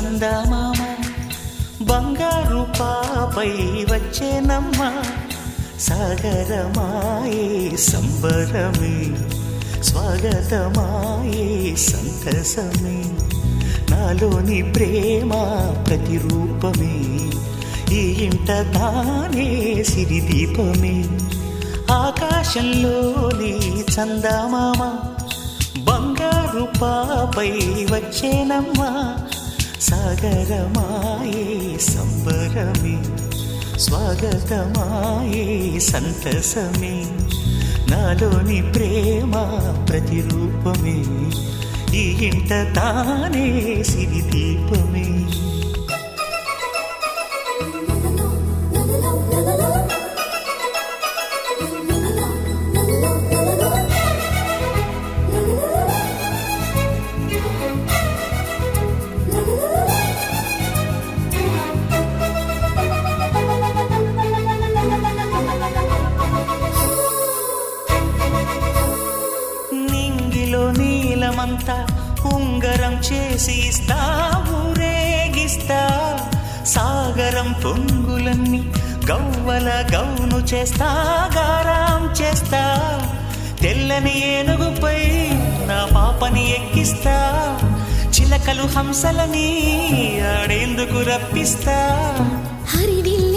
చందమామ బంగారు పాపై వచ్చేనమ్మ సాగరమాయే సంబరమే స్వాగతమాయే సంతసమే నాలోని ప్రేమ ప్రతిరూపమే ఈ ఇంట తానే సిరిదీపమే ఆకాశంలోని చందమామ బంగారు పాపై వచ్చేనమ్మ సాగరమాయే సంబరమే స్వాగతమాయే సంతసమే నాలోని ప్రేమ ప్రతిరూపమే ఈ ఇంట తానే సిరిదీపమే నీలమంతా ఉంగరం చేసి ఇస్తా ఊరేగిస్తా సాగరం పొంగులన్నీ గవ్వల గౌను చేస్తా గారాం చేస్తా తెల్లని ఏనుగుపై నా పాపని ఎక్కిస్తా చిలకలు హంసలని ఆడేందుకు రప్పిస్తా హరివిల్